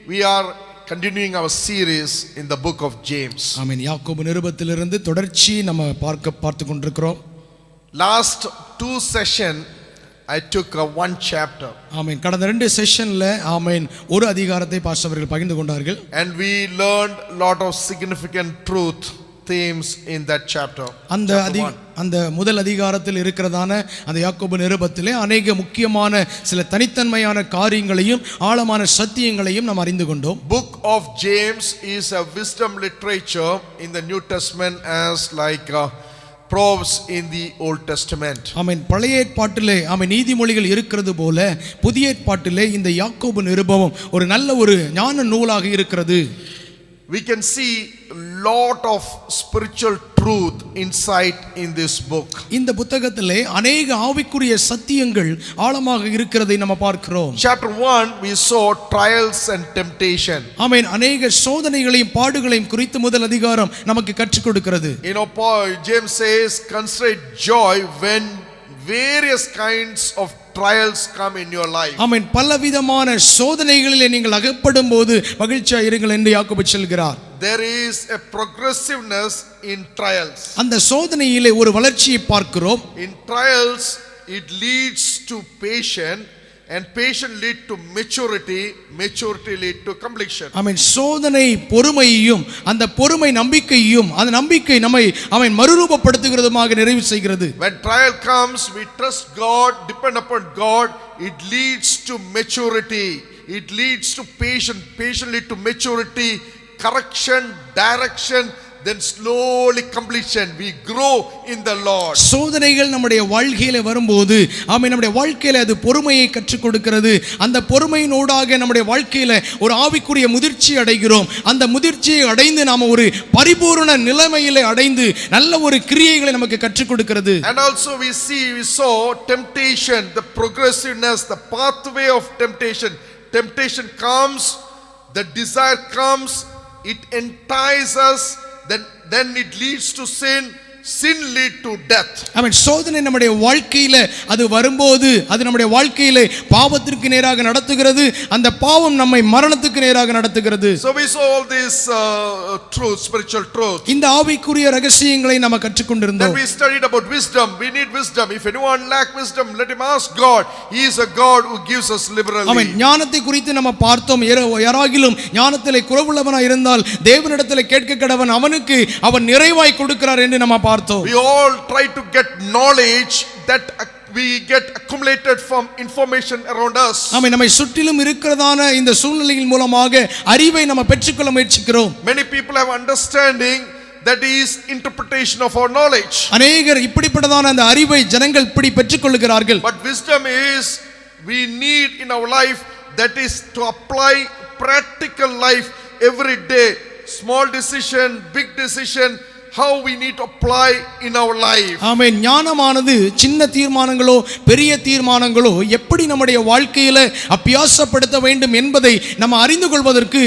we are continuing our series in the book of James. ஆமென். யாக்கோபு நிருபத்திலிருந்து தொடர்ச்சி நம்ம பார்த்து கொண்டிருக்கிறோம். Last two session I took one chapter. ஆமென். கடந்த ரெண்டு செஷன்ல ஆமென் ஒரு அதிகாரத்தை பாஸ்டர் அவர்கள் பகிர்ந்து கொண்டார்கள். And we learned lot of significant truth themes in that chapter. அந்த முதல் அதிகாரத்தில் இருக்கிறதான அந்த யாக்கோபு நிருபத்திலே அநேக முக்கியமான சில தனித்தன்மையான காரியங்களையும் ஆழமான சத்தியங்களையும் நாம் அறிந்து கொண்டோம். Book of James is a wisdom literature in the New Testament as like Proverbs in the Old Testament. ஆமென். பழைய ஏற்பாட்டிலே ஆமென் நீதிமொழிகள் இருக்கிறது போல புதிய ஏற்பாட்டிலே இந்த யாக்கோபு நிருபம் ஒரு நல்ல ஒரு ஞான நூலாக இருக்கிறது. We can see lot of spiritual truth inside in this book. இந்த புத்தகத்திலே அநேக ஆவிக்குரிய சத்தியங்கள் ஆழமாக இருக்கிறதை நம்ம பார்க்கிறோம். Chapter 1 we saw trials and temptation. ஆமென். அநேக சோதனைகளையும் பாடுகளையும் குறித்து முதல் அதிகாரம் நமக்கு கற்றுக் கொடுக்கிறது. You know, James says consider joy when various kinds of trials come in your life. ஆமென். பலவிதமான சோதனைகளிலே நீங்கள் அகப்படும்போது மகிழ்ச்சியாக இருங்கள் என்று யாக்கோபு சொல்கிறார். There is a progressiveness in trials. அந்த சோதனையிலே ஒரு வளர்ச்சியை பார்க்கிறோம். In trials it leads to patience and patience lead to maturity, maturity lead to completion. ஆமென். சோதனை பொறுமையையும் அந்த பொறுமை நம்பிக்கையையும் அந்த நம்பிக்கை நம்மை ஆமென் மறுரூபப்படுத்துகிறதுமாக நிறைவு செய்கிறது. When trial comes we trust God, depend upon God, it leads to maturity, it leads to patience, patience lead to maturity, correction, direction, then slowly completion. We grow in the Lord. சோதனைகள் நம்முடைய வாழ்க்கையில வரும்போது ஆமென் நம்முடைய வாழ்க்கையில அது பொறுமையை கற்றுக் கொடுக்கிறது. அந்த பொறுமையினூடாக நம்முடைய வாழ்க்கையில ஒரு ஆவிக்குரிய முதிர்ச்சி அடைகிறோம். அந்த முதிர்ச்சியை அடைந்து நாம ஒரு பரிபூரண நிலைமையிலே அடைந்து நல்ல ஒரு கிரியைகளை நமக்கு கற்றுக் கொடுக்கிறது. And also we saw temptation, the progressiveness, the pathway of temptation. Temptation comes, the desire comes, it entices us, then it leads to sin, sin lead to death. ஆமென். சோதனை நம்முடைய வாழ்க்கையில அது வரும்போது அது நம்முடைய வாழ்க்கையிலே பாவத்திற்கு நேராக நடத்துகிறது. அந்த பாவம் நம்மை மரணத்துக்கு நேராக நடத்துகிறது. So we saw all this truth, spiritual truth. இந்த ஆவிக்குரிய ரகசியங்களை நாம கற்றுக்கொண்டிருந்தோம். Then we studied about wisdom. We need wisdom. If anyone lack wisdom, let him ask God. He is a God who gives us liberally. ஆமென். ஞானத்தை குறித்து நம்ம பார்த்தோம். யாராகிலும் ஞானத்திலே குறைவுள்ளவனாய் இருந்தால் தேவனிடத்திலே கேட்க கடவன், அவனுக்கு அவன் நிறைவாய் கொடுக்கிறார் என்று நம்ம பார்த்தோம். We all try to get knowledge that we get accumulated from information around us. ஆமென். நம்மை சுற்றிலும் இருக்கிறதான இந்த சூழ்நிலையின் மூலமாக அறிவை நம்ம பெற்றுக்கொள்ள முயற்சிக்கிறோம். Many people have understanding, that is interpretation of our knowledge. அநேகர் இப்படிப்பட்டதான அந்த அறிவை ஜனங்கள் இப்படி பெற்றுக்கொள்கிறார்கள். But wisdom is we need in our life, that is to apply practical life every day. Small decision, big decision, how we need to apply in our life. ஆமென். ஞானமானது சின்ன தீர்மானங்களோ பெரிய தீர்மானங்களோ எப்படி நம்முடைய வாழ்க்கையில அபியாசப்படுத்த வேண்டும் என்பதை நம்ம அறிந்து கொள்வதற்கு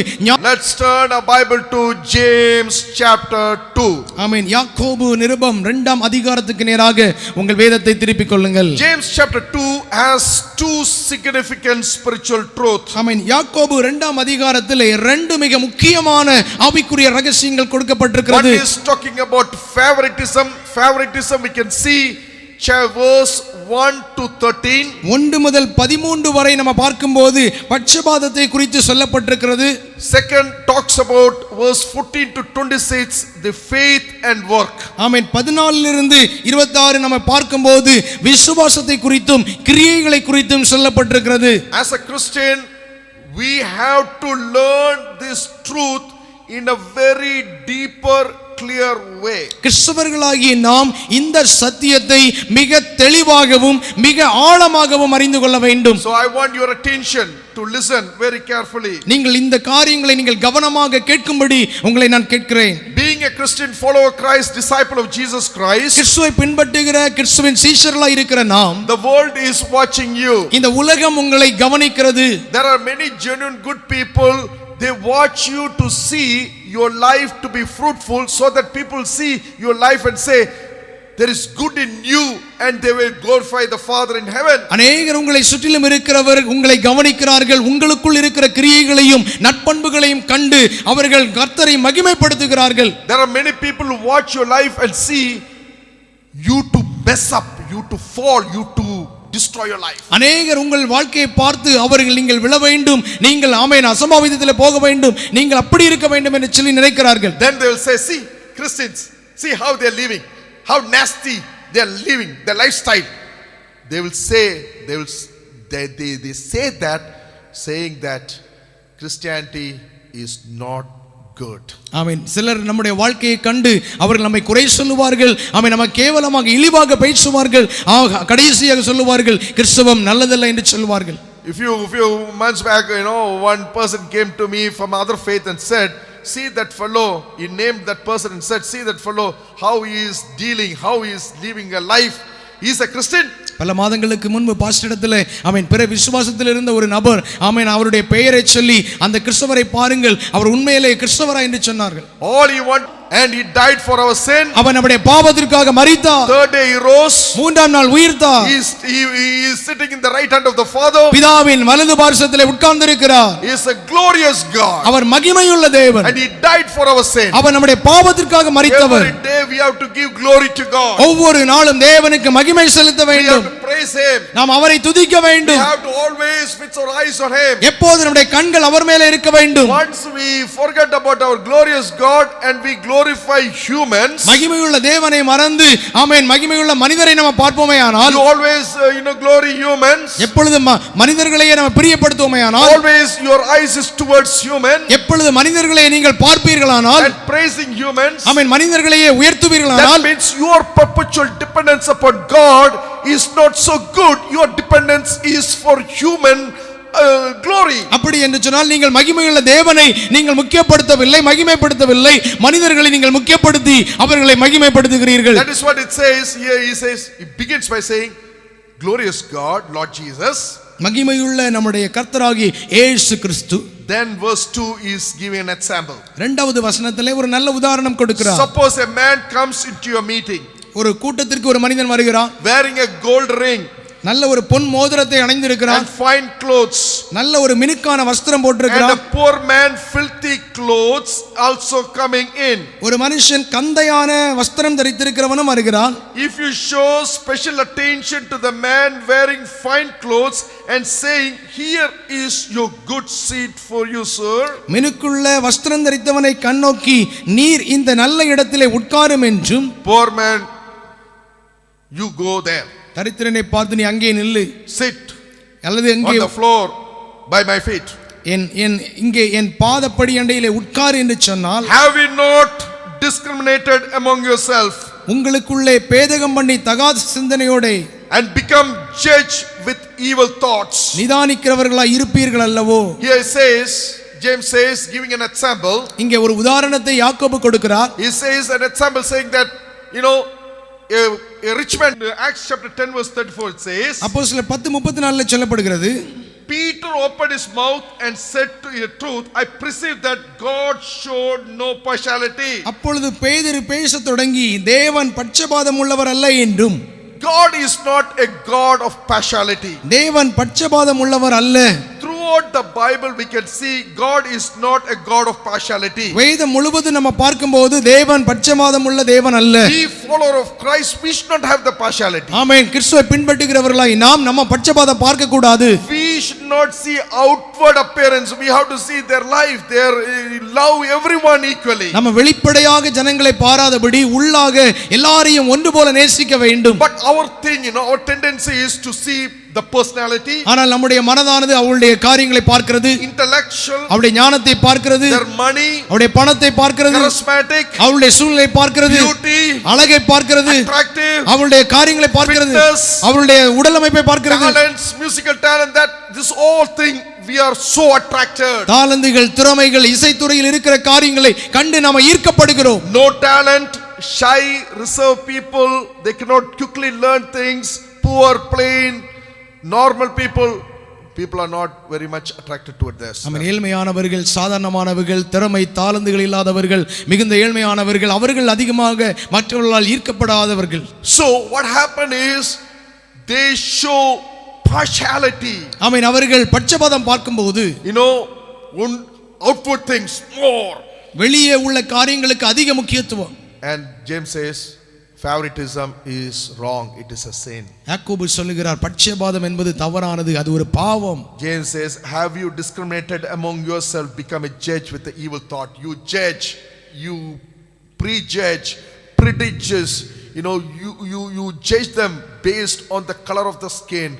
Let's turn our Bible to James chapter 2. ஆமென். யாக்கோபு நிருபம் 2ஆம் அதிகாரத்துக்கு நேராக உங்கள் வேதத்தை திருப்பிக் கொள்ளுங்கள். James chapter 2 has two significant spiritual truths. ஆமென். யாக்கோபு 2ஆம் அதிகாரத்திலே ரெண்டு மிக முக்கியமான ஆவிக்குரிய ரகசியங்கள் கொடுக்கப்பட்டிருக்கிறது. One is talking about favoritism. We can see verse 1 to 13. 1 முதல் 13 வரை நம்ம பார்க்கும்போது பட்சபாதத்தை குறித்து சொல்லப்பட்டிருக்கிறது. Second talks about verse 14 to 26, the faith and work. ஆமென். 14 இருந்து 26 நம்ம பார்க்கும்போது விசுவாசத்தை குறித்தும் கிரியைகளை குறித்தும் சொல்லப்பட்டிருக்கிறது. As a Christian, we have to learn this truth in a very deeper, clear way. கிறிஸ்தவர்களாகிய நாம் இந்த சத்தியத்தை மிக தெளிவாகவும் மிக ஆழமாகவும் அறிந்து கொள்ள வேண்டும். So I want your attention to listen very carefully. நீங்கள் இந்த காரியங்களை நீங்கள் கவனமாக கேட்கும்படி உங்களை நான் கேட்கிறேன். Being a Christian follower of Christ, disciple of Jesus Christ, கிறிஸ்துவை பின்பற்றுகிற கிறிஸ்துவின் சீஷர்களாய் இருக்கிற நாம், the world is watching you. இந்த உலகம் உங்களை கவனிக்கிறது. There are many genuine good people. They watch you to see your life to be fruitful, so that people see your life and say there is good in you and they will glorify the Father in heaven. அநேகர் உங்களை சுற்றிலும் இருக்கிறவர் உங்களை கவனிக்கிறார்கள், உங்களுக்குள் இருக்கிற கிரியைகளையும் நற்பண்புகளையும் கண்டு அவர்கள் கர்த்தரை மகிமைப்படுத்துகிறார்கள். There are many people who watch your life and see you to mess up, you to fall, you to destroy your life. அநேகர் உங்கள் வாழ்க்கையை பார்த்து அவர்கள் நீங்கள் விழ வேண்டும், நீங்கள் ஆமென் அசம்பாவிதத்திலே போக வேண்டும், நீங்கள் அப்படி இருக்க வேண்டும் என்று சொல்லி நினைக்கிறார்கள். Then they will say, see Christians, see how they are living, how nasty they are living, their lifestyle. They will say, they say that, saying that Christianity is not good. ஆமென். சிலர் நம்முடைய வாழ்க்கையை கண்டு அவர்கள் நம்மை குறை சொல்லுவார்கள், ஆமென், நம்ம கேவலமாக இழிவாக பேசுவார்கள், கடைசியாக சொல்லுவார்கள் கிறிஸ்தவம் நல்லதல்ல என்று சொல்லுவார்கள். If you months back, one person came to me from other faith and said, see that fellow, he named that person and said, see that fellow, how he is dealing, how he is living a life. He is a Christian. பல மாதங்களுக்கு முன்பு பாஸ்டரிடத்தில் ஆமென் பிற விசுவாசத்தில் இருந்த ஒரு நபர் ஆமென் அவருடைய பெயரை சொல்லி அந்த கிறிஸ்தவரை பாருங்கள் அவர் உண்மையிலே கிறிஸ்தவரா என்று சொன்னார்கள். All he want, and he died for our sin. அவன் நம்முடைய பாவத்திற்காக மரித்தார். Third day he rose. மூன்றாம் நாள் உயிர்த்தார். He is sitting in the right hand of the Father. பிதாவின் வலது பார்சத்திலே உட்கார்ந்திருக்கிறார். He is a glorious God. அவர் மகிமையுள்ள தேவன். And he died for our sin. அவர் நம்முடைய பாவத்திற்காக மரித்தவர். Every day we have to give glory to God. ஒவ்வொரு நாளும் தேவனுக்கு மகிமை செலுத்த வேண்டும். We have to praise him. நாம் அவரை துதிக்க வேண்டும். We have to always fix our eyes on him. எப்போது நம்முடைய கண்கள் அவர் மேலே இருக்க வேண்டும். Once we forget about our glorious God and we glorify humans, மகிமையுள்ள தேவனை மறந்து ஆமென் மகிமையுள்ள மனிதரை நாம பார்ப்போமேயானால், you always glory humans, எப்பொழுது மனிதர்களையே நாம பிரியப்படுத்துவோமேயானால், always your eyes is towards human, எப்பொழுது மனிதர்களை நீங்கள் பார்ப்பீர்களானால் and praising humans, amen மனிதர்களையே உயர்த்துவீர்களானால், that means your perpetual dependence upon God is not so good. Your dependence is for human glory. அப்படி என்று சொன்னால் நீங்கள் மகிமையுள்ள தேவனை நீங்கள் முக்கியப்படுத்தவில்லை, மகிமைப்படுத்தவில்லை, மனிதர்களை நீங்கள் முக்கியப்படுத்தி அவர்களை மகிமைப்படுத்துகிறீர்கள். That is what it says here. He begins by saying, glorious God, Lord Jesus. மகிமையுள்ள நம்முடைய கர்த்தராகிய இயேசு கிறிஸ்து. Then verse 2 is giving an example. இரண்டாவது வசனத்திலே ஒரு நல்ல உதாரணம் கொடுக்கிறார். Suppose a man comes into your meeting, ஒரு கூட்டத்திற்கு ஒரு மனிதன் வருகிறான், wearing a gold ring, நல்ல ஒரு பொன் மோதிரத்தை அணிந்திருக்கிறான், and fine clothes, நல்ல ஒரு மினுக்கான வஸ்திரம் and போட்டிருக்கிறான். a poor man filthy clothes also coming in. ஒரு மனுஷன் கந்தையான வஸ்திரம் தரித்திருக்கிறவனும் வருகிறான். If you show special attention to the man wearing fine clothes and saying, here is your good seat for you, sir, மினுக்குள்ள வஸ்திரம் தரித்தவனை கண்ணோக்கி நீர் இந்த நல்ல இடத்திலே உட்காரும் என்றும், poor man, you go there, தரித்திரனை பார்த்து நீ அங்கே நில்லு, sit அல்லது on அங்கே the floor by my feet, இங்கே என் பாதப்படி அண்டையிலே உட்கார் என்று சொன்னால், have you not discriminated among yourself உங்களுக்குள்ளே பேதகம் பண்ணி தகாத சிந்தனையோட and become judge with evil thoughts? நிதானிக்கிறவர்களாய் இருப்பீர்கள் அல்லவோ. Here says, James says, giving an example, இங்கே ஒரு உதாரணத்தை யாக்கோபு கொடுக்கிறார். he says an example saying that, a rich man, Acts chapter 10 verse 34, it says, அப்போஸ்தலர் 10:34 சொல்லப்படுகிறது, Peter opened his mouth and said to the truth, I perceive that God showed no partiality. அப்பொழுது பேதுரு பேசத் தொடங்கி தேவன் பட்சபாதம் உள்ளவர் அல்ல என்றும், God is not a God of partiality. தேவன் பட்சபாதம் உள்ளவர் அல்ல. Throughout the Bible we can see God is not a God of partiality. வேதம் முழுவதும் நம்ம பார்க்கும்போது தேவன் பட்சபாதம் உள்ள தேவன் அல்ல. We follower of Christ, we should not have the partiality. ஆமென். கிறிஸ்துவை பின்பற்றுகிறவர்களாய் நாம் நம்ம பட்சபாதம் பார்க்க கூடாது. We should not see outward appearance. We have to see their life, their love everyone equally. நம்ம வெளிப்படையாக ஜனங்களை பாராதபடி உள்ளாக எல்லாரையும் ஒன்று போல நேசிக்க வேண்டும். But our thing, our tendency is to see the personality, ஆனால் நம்முடைய மனதானது அவளுடைய காரியங்களை பார்க்கிறது, intellectual, அவளுடைய ஞானத்தை பார்க்கிறது, their money, அவளுடைய பணத்தை பார்க்கிறது, charismatic, அவளுடைய சூழ்நிலை பார்க்கிறது, beauty, அழகை பார்க்கிறது, attractive, அவளுடைய காரியங்களை பார்க்கிறது, fitness, அவளுடைய உடலமைப்பை பார்க்கிறது, talents, musical talent, that this all thing we are so attracted. தாளந்துகள், திறமைகள், இசைத்துறையில் இருக்கிற காரியங்களை கண்டு நாம ஈர்க்கப்படுகிறோம். No talent, shy, reserved people, they cannot quickly learn things, poor, plain, normal people, people are not very much attracted toward this. ஆமென். ஏழ்மையானவர்கள், சாதாரணமானவர்கள், திறமை தாளந்துகள் இல்லாதவர்கள், மிகுந்த ஏழ்மையானவர்கள், அவர்கள் அதிகமாக மற்றவர்களால் ஈர்க்கப்படாதவர்கள். So what happened is they show partiality. ஆமென். அவர்கள் பட்சபாதம் பார்க்கும்போது, outward things more. வெளியே உள்ள காரியங்களுக்கு அதிக முக்கியத்துவம். And James says favoritism is wrong, it is a sin. யாக்கோபு சொல்லுகிறார், பட்சபாதம் என்பது தவறானது, அது ஒரு பாவம். James says, have you discriminated among yourself, become a judge with the evil thought. You judge, you prejudge, prediges, you judge them based on the color of the skin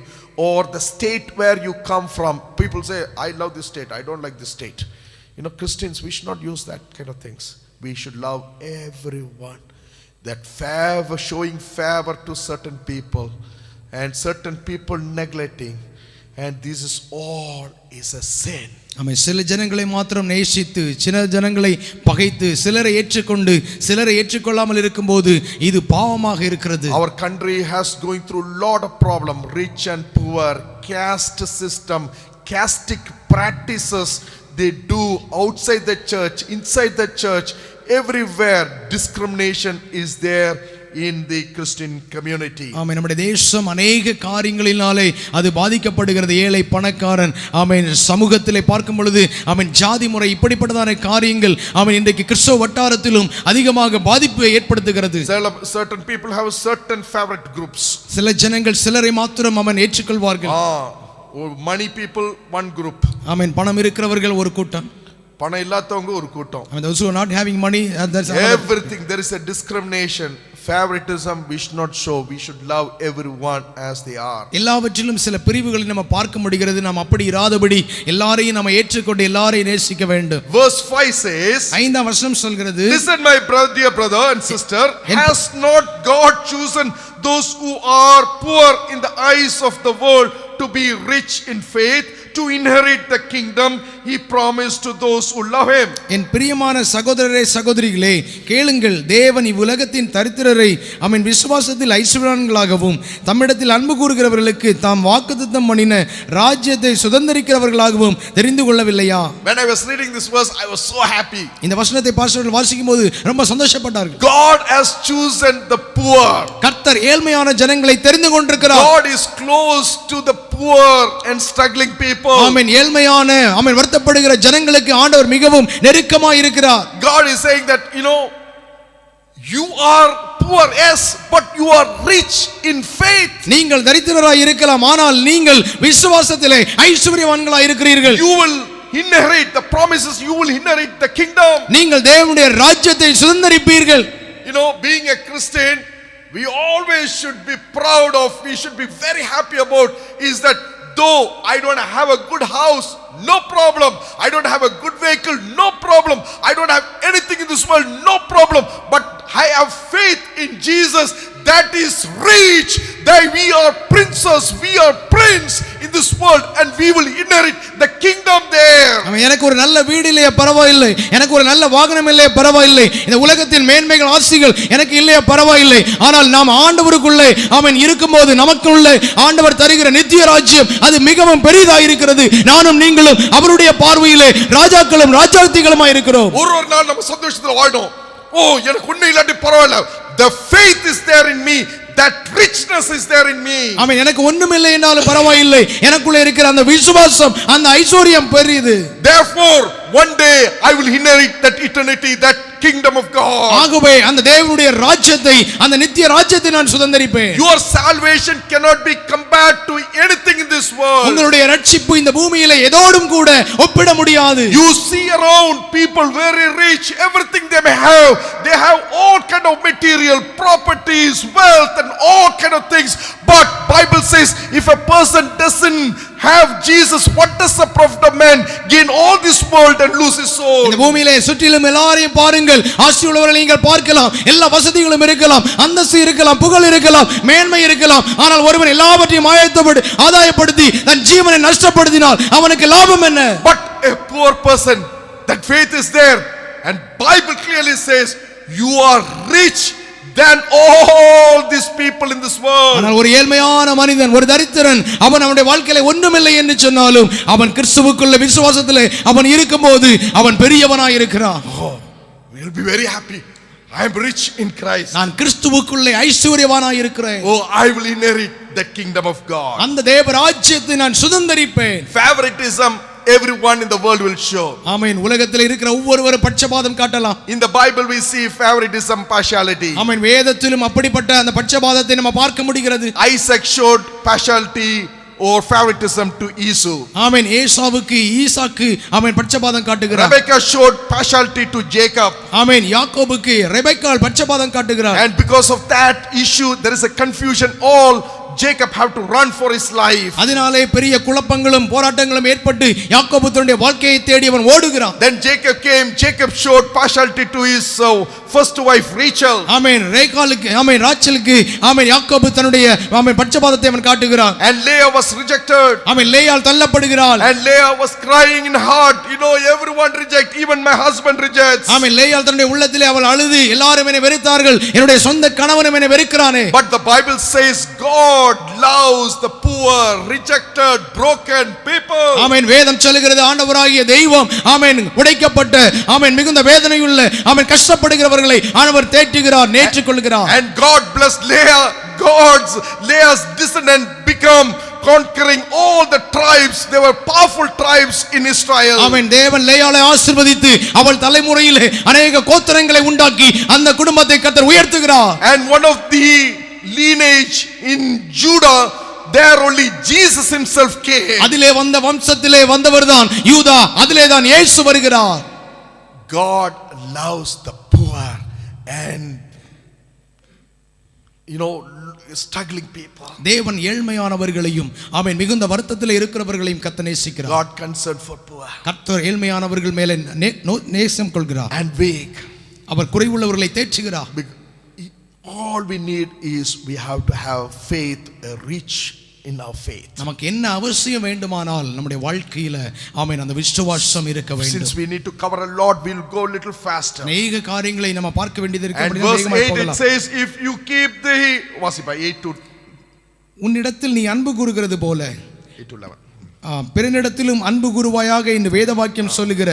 or the state where you come from. People say, I love this state, I don't like this state. Christians, we should not use that kind of things. We should love everyone. That favor, showing favor to certain people and certain people neglecting, and this is all is a sin. ஆமென். சில ஜனங்களை மாத்திரம் நேசித்து சில ஜனங்களை பகைத்து சிலரை ஏற்றுக்கொண்டு சிலரை ஏற்றுக்கொள்ளாமல் இருக்கும்போது இது பாவமாக இருக்கிறது. Our country has going through lot of problem, rich and poor, caste system, casteistic practices they do outside the church, inside the church. Everywhere discrimination is there in the Christian community. ஆமென். நம்முடைய தேசம் अनेक காரியங்களினாலே அது பாதிக்கப்படுகிறது. ஏழை பணக்காரன், ஆமென், சமூகத்திலே பார்க்கும் பொழுது ஆமென், ஜாதி முறை இப்படிப்பட்டதான காரியங்கள் ஆமென் இன்றைக்கு கிறிஸ்தவ வட்டாரத்திலும் அதிகமாக பாதிப்பை ஏற்படுத்துகிறது. Certain people have certain favorite groups. சில ஜனங்கள் சிலரை மாத்திரம் ஆமென் ஏற்றுக்கொள்வார்கள். Money people one group. ஆமென். பணம் இருக்கிறவர்கள் ஒரு கூட்டம், பணம் இல்லாதவங்க ஒரு கூட்டம். I mean, those who are not having money, that's everything. There is a discrimination, favoritism. We should not show. We should love everyone as they are. எல்லாவற்றிலும் சில பிரிவுகளை நம்ம பார்க்க முடிகிறது. நாம் அப்படி இராதபடி எல்லாரையும் நம்ம ஏற்றுக்கொண்டு எல்லாரையும் நேசிக்க வேண்டும். Verse 5 says, 5ஆம் வசனம் சொல்கிறது, listen my dear brother and sister, has not God chosen those who are poor in the eyes of the world to be rich in faith, to inherit the kingdom he promised to those who love him. என் பிரியமான சகோதரரே சகோதரிகளே, கேளுங்கள், தேவன் இவ்வுலகத்தின் தரித்திரரை ஆமென் விசுவாசத்தில் ஐஸ்வர்யவான்களாகவும் தம்மிடத்தில் அன்பு கூறுகிறவர்களுக்கு தாம் வாக்குத்தத்தம் பண்ணின ராஜ்யத்தை சுதந்தரிக்கிறவர்களாகவும் தெரிந்து கொள்ளவில்லையா? When I was reading this verse, I was so happy. இந்த வசனத்தை பாஸ்டர்கள் வாசிக்கும்போது ரொம்ப சந்தோஷப்பட்டார்கள். God has chosen the poor. கர்த்தர் ஏழ்மையான ஜனங்களை தெரிந்து கொண்டிருக்கிறார். God is close to the poor and struggling people. ஆமென். ஏழ்மையான ஆமென் வருத்தப்படுகிற ஜனங்களுக்கு ஆண்டவர் மிகவும் நெருக்கமாய் இருக்கிறார். God is saying that you are poor, yes, but you are rich in faith. நீங்கள் தரித்திரராய் இருக்கலாம், ஆனால் நீங்கள் விசுவாசத்திலே ஐஸ்வர்யவான்களாய் இருக்கிறீர்கள். You will inherit the promises, you will inherit the kingdom. நீங்கள் தேவனுடைய ராஜ்யத்தை சுதந்தரிப்பீர்கள். Being a Christian, we always should be proud of, we should be very happy about is that though I don't have a good house, no problem. I don't have a good vehicle, no problem. I don't have anything in this world, no problem. But I have faith in Jesus. That is rich. That we are princes, we are prince in this world, and we will inherit the kingdom there. எனக்கு ஒரு நல்ல வீடு இல்லையா பரவாயில்லை, எனக்கு ஒரு நல்ல வாகனம் இல்லையா பரவாயில்லை, இந்த உலகத்தின் மேன்மைகள் ஆசைகள் எனக்கு இல்லையா பரவாயில்லை, ஆனால் நாம் ஆண்டவருக்குள்ளே ஆமென் இருக்கும்போது நமக்குள்ளே ஆண்டவர் தருகிற நித்திய ராஜ்யம் அது மிகவும் பெரிதாக இருக்கிறது. நானும் நீங்களும் அவருடைய பார்வையிலே ராஜாக்களும் ராஜாத்திகளுமாய் இருக்கிறோம். ஒரு நாள் நம்ம சந்தோஷத்துல வாழணும். எனக்கு ஒண்ணு இல்லாட்டி பரவாயில்லை, the faith is there in me, that richness is there in me. ஆமென். எனக்கு ஒண்ணுமில்லை என்றாலும் பரவாயில்லை, எனக்குள்ள இருக்கிற அந்த விசுவாசம் அந்த ஐஸ்வர்யம் பெரியது. Therefore one day I will inherit that eternity, that kingdom of God. ஆகவே அந்த தேவனுடைய ராஜ்யத்தை அந்த நித்திய ராஜ்யத்தை நான் சுதந்தரிப்பேன். Your salvation cannot be compared to anything in this world. உங்களுடைய ரட்சிப்பு இந்த பூமியிலே எதோடும் கூட ஒப்பிட முடியாது. You see around people very rich, everything they may have, they have all kind of material properties, wealth and all kind of things, but Bible says if a person doesn't have Jesus, what does the profit of man gain all this world and lose his soul? இந்த பூமியிலே சுற்றிலும் எல்லாரையும் பாருங்கள், ஆசையுள்ளவர்களை நீங்கள் பார்க்கலாம், எல்லா வசதிகளும் இருக்கலாம், அந்தஸ்து இருக்கலாம், புகழ் இருக்கலாம், மேன்மை இருக்கலாம், ஆனால் ஒருவன் எல்லாவற்றையும் ஆதாயப்படுத்தி தன் ஜீவனை நஷ்டப்படுத்தினால் அவனுக்கு லாபம் என்ன? But a poor person, that faith is there, and Bible clearly says you are rich, than all these people in this world. ஆனால் ஒரு ஏழ்மையான மனிதன், ஒரு தரித்திரன், அவன் அவனுடைய வாழ்க்கையில ஒன்றுமில்லை என்று சொன்னாலும் அவன் கிறிஸ்துவுக்குள்ள விசுவாசத்திலே அவன் இருக்கும்போது அவன் பெரியவனாய் இருக்கிறான். Oh, we'll be very happy. I am rich in Christ. நான் கிறிஸ்துவுக்குள்ளே ஐஸ்வர்யவானாய் இருக்கிறேன். Oh, I will inherit the kingdom of God. அந்த தேவ ராஜ்யத்தை நான் சுதந்தரிப்பேன். Favoritism everyone in the world will show. ஆமென். உலகத்தில் இருக்கிற ஒவ்வொருவரும் பட்சபாதம் காட்டலாம். In the Bible we see favoritism, partiality. ஆமென். வேதத்திலும் அப்படிப்பட்ட அந்த பட்சபாதத்தை நம்ம பார்க்க முடிகிறது. Isaac showed partiality or favoritism to Esau. ஆமென். ஏசாவுக்கு ஈசாக்கு ஆமென் பட்சபாதம் காட்டுகிறார். Rebekah showed partiality to Jacob. ஆமென். யாக்கோபுக்கு ரெபெக்காள் பட்சபாதம் காட்டுகிறார். And because of that issue there is a confusion. All Jacob have to run for his life. அதனாலே பெரிய குழப்பங்களும் போராட்டங்களும் ஏற்பட்டு யாக்கோபு தன்னுடைய வாழ்க்கையை தேடி அவன் ஓடுகிறான். Then Jacob came. Jacob showed partiality to his first wife Rachel. ஆமென். ரேகாலுக்கு ஆமென் ராச்சலுக்கு ஆமென் யாக்கோபு தன்னுடைய ஆமென் பட்சபாதத்தை அவன் காட்டுகிறான். And Leah was rejected. Amen. லேயாள் தள்ளப்படுகிறாள். And Leah was crying in heart, everyone reject, even my husband rejects. ஆமென். லேயாள் தன்னுடைய உள்ளத்திலே அவள் அழுது, எல்லாரும் என்னை வெறுத்தார்கள், என்னுடைய சொந்த கணவனும் என்னை வெறுக்கிறானே. But the Bible says God loves the poor, rejected, broken people. ஆமென். வேதம் சொல்லுகிறது ஆண்டவராகிய தெய்வம் ஆமென் உடைக்கப்பட்ட ஆமென் மிகுந்த வேதனையுள்ள ஆமென் கஷ்டப்படுகிறவர்களை ஆண்டவர் தேற்றுகிறார், நேற்றுக்கொள்கிறார். And God blessed Leah. Leah's descendant become conquering all the tribes. They were powerful tribes in Israel. ஆமென். தேவன் லேயாளை ஆசீர்வதித்து அவள் தலைமுறையிலே அநேக கோத்திரங்களை உண்டாக்கி அந்த குடும்பத்தை கர்த்தர் உயர்த்துகிறார். And one of the lineage in Judah, there only Jesus himself came. அதிலே வந்த வம்சத்திலே வந்தவர்தான் யூதா, அதிலே தான் இயேசு வருகிறார். God loves the poor and struggling people. தேவன் ஏழ்மையானவர்களையும் ஆமென் மிகுந்த வருத்தத்திலே இருக்கிறவர்களையும் கர்த்தர் நேசிக்கிறார். God concerned for poor. கர்த்தர் ஏழ்மையானவர்கள் மேலே நேசம் கொள்கிறார். And weak. Our குறைவுள்ளவர்களை தேற்றுகிறார். All we need is we have to have faith, rich in our faith. நமக்கு என்ன அவசியம் வேண்டுமானால் நம்முடைய வாழ்க்கையில ஆமென் அந்த விசுவாசம் இருக்க வேண்டும். Since we need to cover a lot, we'll go a little faster. அநேக காரியங்களை நம்ம பார்க்க வேண்டியது இருக்கு. And verse 8 it says, if you keep the Wasipa 8 to உன்னிடத்தில் நீ அன்பு கூறுகிறது போல 8 to 11. பிறனிடத்திலும் அன்பு கூறுவாயாக என்று வேத வாக்கியம் சொல்லுகிற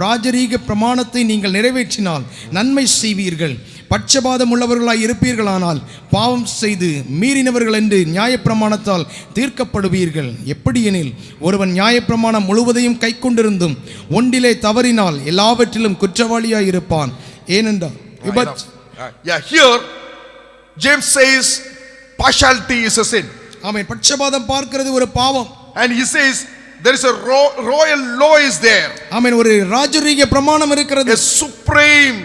ராஜரீக பிரமாணத்தை நீங்கள் நிறைவேற்றினால் நன்மை செய்வீர்கள். பட்சபாதம் உள்ளவர்களாய் இருப்பீர்களானால் பாவம் செய்து மீறினவர்கள் என்று நியாயப்பிரமாணத்தால் தீர்க்கப்படுவீர்கள். எப்படியெனில் ஒருவன் நியாயப்பிரமாணம் முழுவதையும் கை கொண்டிருந்தும் ஒன்றிலே தவறினால் எல்லாவற்றிலும் குற்றவாளியாய் இருப்பான். ஏனென்றால் here James says partiality is a sin. ஆமென். பட்சபாதம் பார்க்கிறது ஒரு பாவம். And he says there is a royal law is there. ஆமென். ஒரு ராஜரீக பிரமாணம் இருக்கிறது. A supreme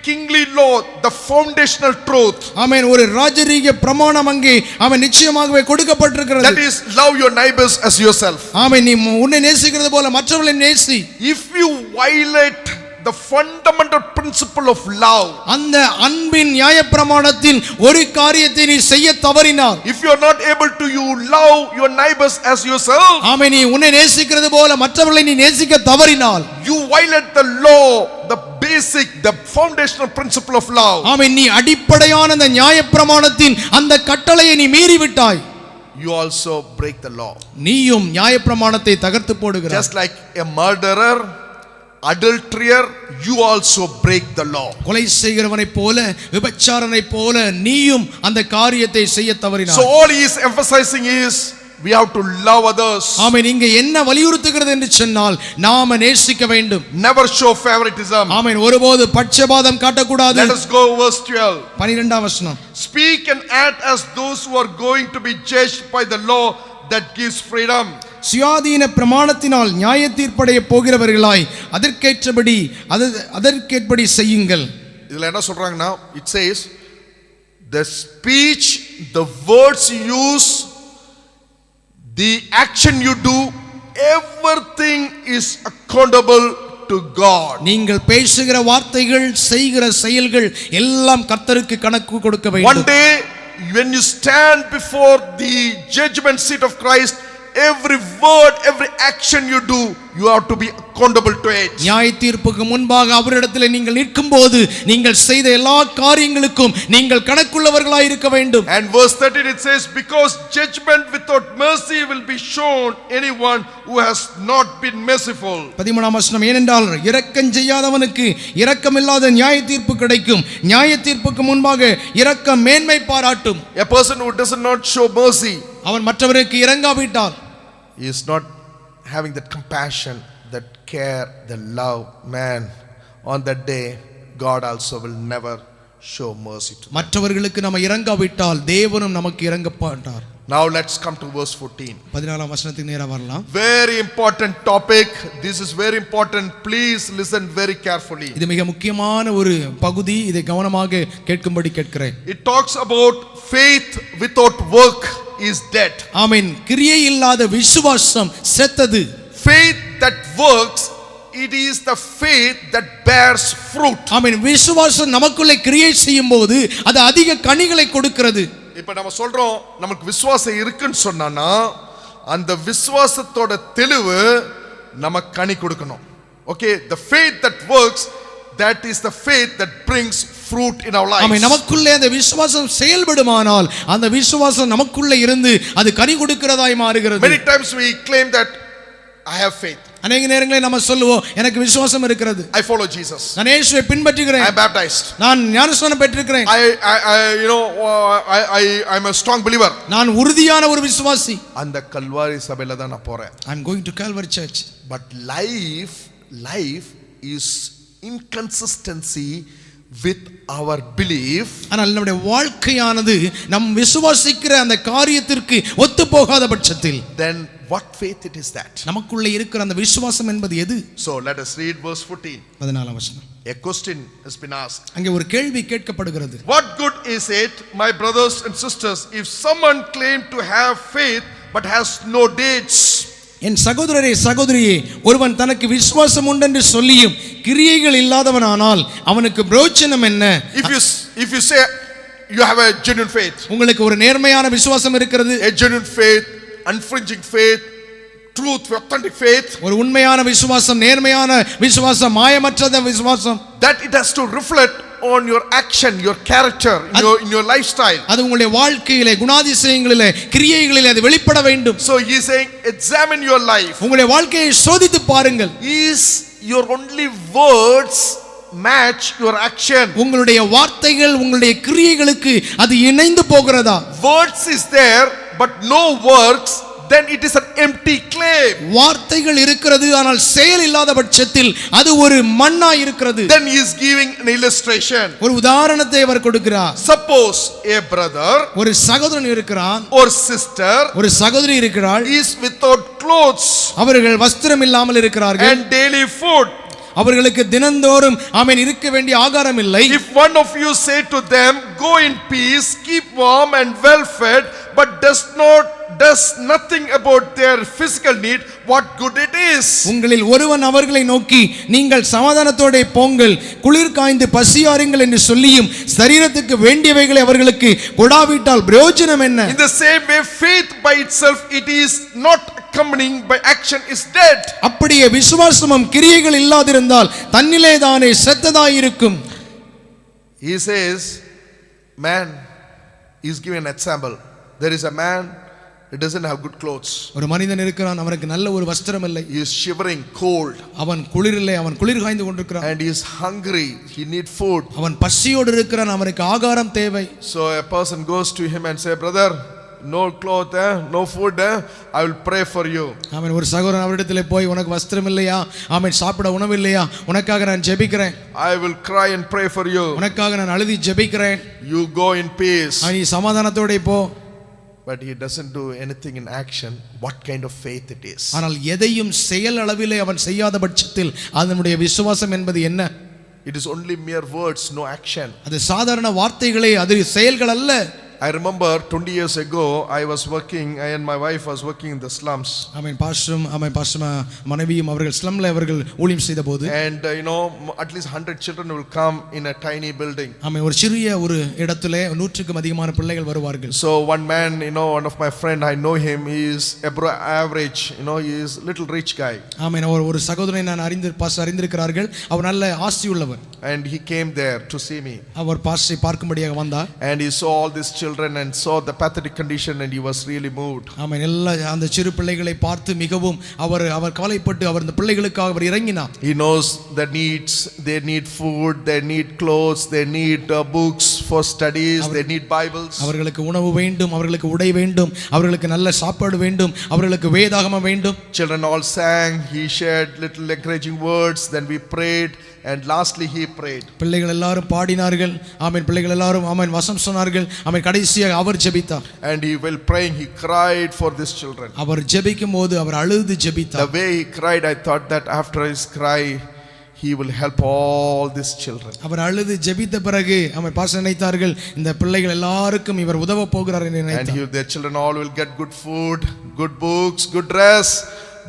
kingly law, the foundational truth. ஆமென். ஒரு ராஜரீக பிரமாணம் அங்கே ஆமென் நிச்சயமாகவே கொடுக்கப்பட்டிருக்கிறது. That is love your neighbors as yourself. ஆமென். நீ உன்னை நேசிக்கிறது போல மற்றவர்களை நேசி. If you violate the fundamental principle of love, அந்த அன்பின் நியாயப்பிரமாணத்தின் ஒரு காரியத்தை நீ செய்ய தவறினால், if you are not able to you love your neighbors as yourself, ஆமென், நீ உன்னை நேசிக்கிறது போல மற்றவர்களை நீ நேசிக்க தவறினால், you violate the law, the basic, the foundational principle of love. ஆமென், நீ அடிப்படையான அந்த நியாயப்பிரமாணத்தின் அந்த கட்டளையை நீ மீறி விட்டாய். You also break the law. நீயும் நியாயப்பிரமாணத்தை தகர்த்து போடுகிறாய். Just like a murderer, adulterer, you also break the law. கொலை செய்கிறவனைப் போல விபச்சாரனைப் போல நீயும் அந்த காரியத்தை செய்ய தவறினாய். So all he is emphasizing is we have to love others. ஆமென். இங்க என்ன வலியுறுத்துகிறது என்று சொன்னால் நாம நேசிக்க வேண்டும். Never show favoritism. ஆமென். ஒருபோது பட்சபாதம் காட்டக்கூடாது. Let us go verse 12. 12ஆம் வசனம். Speak and act as those who are going to be judged by the law that gives freedom. சுயாதீன பிரமாணத்தினால் நியாய தீர்ப்படைய போகிறவர்களாய் அதற்கேற்படி செய்யுங்கள். இதுல என்ன சொல்றாங்கன்னா, it says the speech, the words you use, the action you do, everything is accountable to God. நீங்கள் பேசுகிற வார்த்தைகள், செய்கிற செயல்கள் எல்லாம் கர்த்தருக்கு கணக்கு கொடுக்க வேண்டும். One day when you stand before the judgment seat of Christ, every word, every action you do, you have to be accountable to it. நியாய தீர்ப்புக்கு முன்பாக அவரிடத்தில் நீங்கள் நிற்கும்போது நீங்கள் செய்த எல்லா காரியங்களுக்கும் நீங்கள் கணக்குள்ளவர்களாய் இருக்க வேண்டும். And verse 13 it says, because judgment without mercy will be shown anyone who has not been merciful. 13ஆம் வசனம், ஏனென்றால் இரக்கம் செய்யாதவனுக்கு இரக்கமில்லாத நியாய தீர்ப்பு கிடைக்கும். நியாய தீர்ப்புக்கு முன்பாக இரக்கம் மேன்மை பாராட்டும். A person who does not show mercy, அவன் மற்றவருக்கு இரங்காவிட்டால், he is not having that compassion, that care, the love, man, on that day God also will never show mercy to them. மற்றவர்களுக்கு நம்ம இரங்காவிட்டால் தேவனும் நமக்கு இரங்க மாட்டார். Now let's come to verse 14. 14ஆம் வசனத்துக்கு நேரா வரலாம். Very important topic. This is very important. Please listen very carefully. இது மிக முக்கியமான ஒரு பகுதி. இதை கவனமாக கேட்கும்படி கேட்கிறேன். It talks about faith without work is dead. ஆமென். கிரியை இல்லாத விசுவாசம் செத்தது. Faith that works, it is the faith that bears fruit. ஆமென். விசுவாசம் நமக்குள்ளே கிரியை செய்யும்போது அது அதிக கனிகளை கொடுக்கிறது. இப்ப நம்ம சொல்றோம் நமக்கு விசுவாசம் இருக்குன்னு சொன்னானா அந்த விசுவாசத்தோட தெளிவு நமக்கு கனி கொடுக்கணும். Okay, the faith that works, that is the faith that brings fruit in our lives. ஆமென். நமக்குள்ளே அந்த விசுவாசம் செயல்படுமானால் அந்த விசுவாசம் நமக்குள்ளே இருந்து அது கனி கொடுக்கிறதாய் மாறுகிறது. Many times we claim that I have faith. அநேக நேரங்களில் நம்ம சொல்லுவோம் எனக்கு விசுவாசம் இருக்கிறது. I follow Jesus. நான் இயேசுவை பின்பற்றுகிறேன். I am baptized. நான் ஞானஸ்நானம் பெற்றிருக்கிறேன். I'm a strong believer. நான் உறுதியான ஒரு விசுவாசி. அந்த கல்வாரி சபையில தான் நான் போறேன். I'm going to Calvary Church. But life is inconsistency with our belief. ஆனால் நம்முடைய வாழ்க்கையானது நம் விசுவாசிக்கிற அந்த காரியத்திற்கு ஒத்து போகாத பட்சத்தில் Then what faith it is that? நமக்குள்ளே இருக்கிற அந்த விசுவாசம் என்பது எது? So let us read verse 14. 14ஆம் வசனம். A question has been asked. அங்கே ஒரு கேள்வி கேட்கப்படுகிறது. What good is it, my brothers and sisters, if someone claims to have faith but has no deeds? என் சகோதரரே சகோதரியே, ஒருவன் தனக்கு விசுவாசம் உண்டென்று சொல்லியும் கிரியைகள் இல்லாதவனானால் அவனுக்கு பிரயோஜனம் என்ன? If you say you have a genuine faith, உங்களுக்கு ஒரு நேர்மையான விசுவாசம் இருக்கிறது, a genuine faith, unfringing faith, truth, authentic faith, ஒரு உண்மையான விசுவாசம், நேர்மையான விசுவாசம், மாயமற்ற விசுவாசம், that it has to reflect on your action, your character, in your lifestyle. அது உங்களுடைய வாழ்க்கையிலே, குணாதிசயங்களிலே, கிரியைகளிலே அது வெளிப்பட வேண்டும். So he is saying, examine your life. உங்களுடைய வாழ்க்கையை சோதித்து பாருங்கள். Is your only words match your action? உங்களுடைய வார்த்தைகள் உங்களுடைய கிரியைகளுக்கு அது இணைந்து போகிறதா? Words is there but no works, then it is an empty claim. வார்த்தைகள் இருக்கிறது ஆனால் செயல் இல்லாத பட்சத்தில் அது ஒரு மண்ணா இருக்கிறது. Then he is giving an illustration. ஒரு உதாரணத்தை அவர் கொடுக்கிறார். Suppose a brother, ஒரு சகோதரன் இருக்கிறான், or sister, ஒரு சகோதரி இருக்கிறாள், is without clothes அவர்கள் வஸ்திரம் இல்லாமல் இருக்கிறார்கள், and daily food. அவர்களுக்கு தினந்தோறும் ஆமென் இருக்க வேண்டிய ஆகாரம் இல்லை. If one of you say to them, go in peace, keep warm and well fed, but does nothing about their physical need, what good it is? உங்களில் ஒருவன் அவர்களை நோக்கி நீங்கள் சமாதானத்தோட போங்கள், குளிர் காய்ந்து பசியாருங்கள் என்று சொல்லியும் சரீரத்துக்கு வேண்டியவைகளை அவர்களுக்கு கொடாவிட்டால் பிரயோஜனம் என்ன? In the same way, faith by itself, it is not accompanying by action, is dead. அப்படியே விசுவாசமும் கிரியைகள் இல்லாதிருந்தால் தன்னிலே தானே செத்ததாயிருக்கும். He says, man is giving an example. There is a man, he doesn't have good clothes. ஒரு மனிதன் இருக்கிறான், அவனுக்கு நல்ல ஒரு வஸ்திரம் இல்லை, He is shivering, cold, அவன் குளிரிலே, அவன் குளிர் காய்ந்து கொண்டிருக்கிறான், and he is hungry, he need food. அவன் பசியோடு இருக்கிறான், அவனுக்கு ஆகாரம் தேவை. So a person goes to him and say, brother, no cloth, no food, I will pray for you. அவன் ஒரு சகோதரன் அவரிடத்தில் போய் உனக்கு வஸ்திரம் இல்லையா, அவன் சாப்பிட உணவு இல்லையா, உனக்காக நான் ஜெபிக்கிறேன், I will cry and pray for you. உனக்காக நான் அழுதி ஜெபிக்கிறேன், You go in peace. நீ சமாதானத்தோட போ. But he doesn't do anything in action. What kind of faith it is? ஆனால் எதையும் செயல் அளவிலே அவன் செய்யாத பட்சத்தில் அதனுடைய விசுவாசம் என்பது என்ன? It is only mere words, no action. அது சாதாரண வார்த்தைகளே, அது செயல்கள் அல்ல. I remember 20 years ago, I was working, I and my wife was working in the slums. ஆமென் பாஸ்டரும் மனைவியும் அவர்கள் ஸ்லம்ல அவர்கள் ஊழியம் செய்தபோது And at least 100 children will come in a tiny building. ஆமென் ஒரு சிறிய ஒரு இடத்திலே 100க்கும் அதிகமான பிள்ளைகள் வருவார்கள். So one man, one of my friend, I know him, he is above average, he is little rich guy. ஆமென் ஒரு சகோதரனை நான் அறிந்திருக்கிறார்கள். அவர் நல்ல ஆஸ்தி உள்ளவர். And he came there to see me. அவர் பாஸ்டரை பார்க்கும்படியாக வந்தார். And he saw all these children and saw the pathetic condition and he was really moved. ஆமென் எல்லா அந்த சிறு பிள்ளைகளை பார்த்து மிகவும் அவர் கவலைப்பட்டு அவர் அந்த பிள்ளைகளுக்காக அவர் இறங்கினார். He knows the needs, they need food, they need clothes, they need books for studies, they need Bibles. அவர்களுக்கு உணவு வேண்டும், அவர்களுக்கு உடை வேண்டும், அவர்களுக்கு நல்ல சாப்பாடு வேண்டும், அவர்களுக்கு வேதாகமம் வேண்டும். Children all sang, he shared little encouraging words, then we prayed and lastly he prayed. பிள்ளைகள் எல்லாரும் பாடினார்கள். ஆமென் பிள்ளைகள் எல்லாரும் ஆமென் வசனம் சொன்னார்கள். ஆமென் கடைசியாக அவர் ஜெபித்தார். And he while praying he cried for these children. அவர் ஜெபிக்கும்போது அவர் அழுது ஜெபித்தார். The way he cried, I thought that after his cry he will help all these children. அவர் அழுது ஜெபித்த பிறகு ஆமென் பாஸ்டர் நினைத்தார்கள் இந்த பிள்ளைகள் எல்லாருக்கும் இவர் உதவ போகிறார் என்று நினைத்தார். And their children all will get good food, good books, good dress.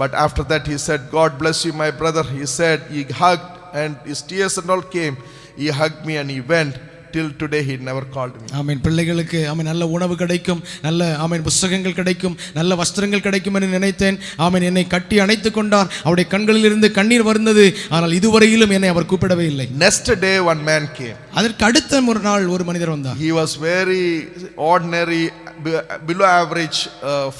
But after that he said, God bless you my brother. He said, he hugged and his tears and all came. He hugged me and he went. Till today he never called me. ஆமென் பிள்ளைகளுக்கு ஆமென் நல்ல உணவு கிடைக்கும், நல்ல ஆமென் புத்தகங்கள் கிடைக்கும், நல்ல வஸ்திரங்கள் கிடைக்கும் என்று நினைத்தேன். ஆமென் என்னை கட்டி அணைத்துக் கொண்டார். அவருடைய கண்களில் இருந்து கண்ணீர் வந்தது. ஆனால் இதுவரையிலும் என்னை அவர் கூப்பிடவே இல்லை. Next day one man came. அதற்கு அடுத்த ஒரு நாள் ஒரு மனிதர் வந்தார். He was very ordinary, below average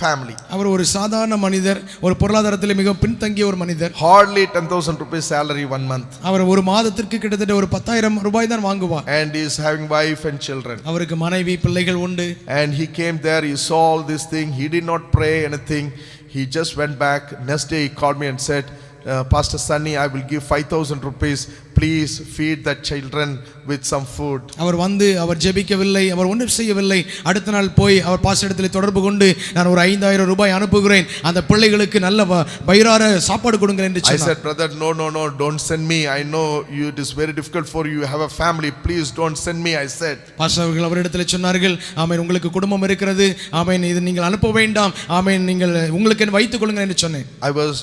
family. அவர் ஒரு சாதாரண மனிதர், ஒரு பொருளாதாரத்தில் மிகவும் பின்தங்கிய ஒரு மனிதர். Hardly 10,000 rupees salary one month. அவர் ஒரு மாதத்திற்கு கிட்டத்தட்ட ஒரு 10,000 ரூபாய் தான் வாங்குவார். And he is having wife and children. அவருக்கு மனைவி பிள்ளைகள் உண்டு. And he came there, he saw all this thing, he did not pray anything, he just went back. Next day he called me and said, Pastor Sunny, I will give 5,000 rupees, please feed the children with some food. அவர் வந்து அவர் ஜெபிக்கவில்லை, அவர் ஒன்றும் செய்யவில்லை. அடுத்த நாள் போய் அவர் pastor இடத்தில் தொடர்பு கொண்டு நான் ஒரு 5,000 ரூபாய் அனுப்புகிறேன், அந்த பிள்ளைகளுக்கு நல்ல வயிறார சாப்பாடு கொடுங்க என்று சொன்னார். I said, brother, no, don't send me. I know it is very difficult for you, you have a family, please don't send me, I said. Pastor அவர்கள் அவரிடத்தில் சொன்னார்கள், ஆமென் உங்களுக்கு குடும்பம் இருக்கிறது, ஆமென் இது நீங்கள் அனுப்ப வேண்டாம், ஆமென் நீங்கள் உங்களுக்கு வைத்துக் கொள்ளுங்கள் என்று சொன்னேன்.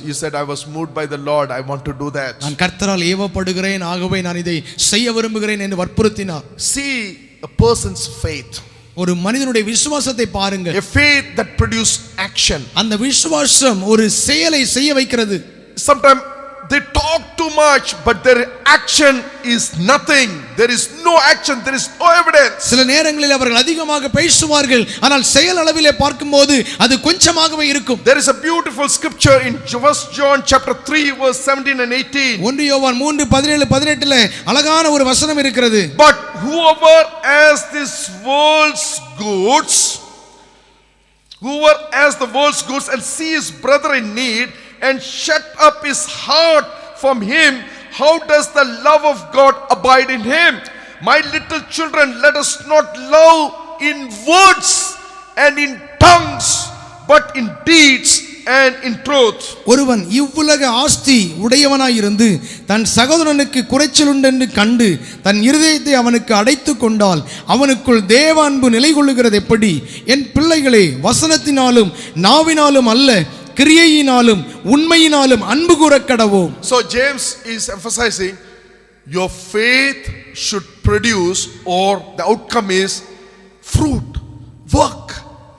He said, I was moved by the Lord, I want to do that. நான் கர்த்தரால் ஏவப்படுகிறேன், ஆகவே நான் இதை செய்ய விரும்புகிறேன் என்று வற்புறுத்தினார். See a person's faith. ஒரு மனிதனுடைய விசுவாசத்தை பாருங்கள். A faith that produces action. அந்த விசுவாசம் ஒரு செயலை செய்ய வைக்கிறது. Sometimes they talk too much but their action is nothing. There is no action, there is no evidence. சில நேரங்களில் அவர்கள் அதிகமாக பேசுவார்கள், ஆனால் செயல் அளவிலே பார்க்கும்போது அது கொஞ்சமாகவே இருக்கும். There is a beautiful scripture in 1 John chapter 3 verse 17 and 18. 1 யோவான் 3:17-18 அழகான ஒரு வசனம் இருக்கிறது. But whoever has this world's goods, whoever has the world's goods and sees his brother in need and shut up his heart from him, how does the love of God abide in him? My little children, let us not love in words and in tongues, but in deeds and in truth. ஒருவன் இவ்வுலக ஆஸ்தி உடையவனாயிருந்து தன் சகோதரனுக்கு குறைச்சல் உண்டென்று கண்டு தன் இருதயத்தை அவனுக்கு அடைத்துக் கொண்டால் அவனுக்குள் தேவ அன்பு நிலை கொள்ளுகிறது எப்படி? என் பிள்ளைகளே, வசனத்தினாலும் நாவினாலும் அல்ல, கிரியையினாலும் உண்மையினாலும் அன்பு கூறக் கடவோம். So James is emphasizing your faith should produce, or the outcome is fruit, work,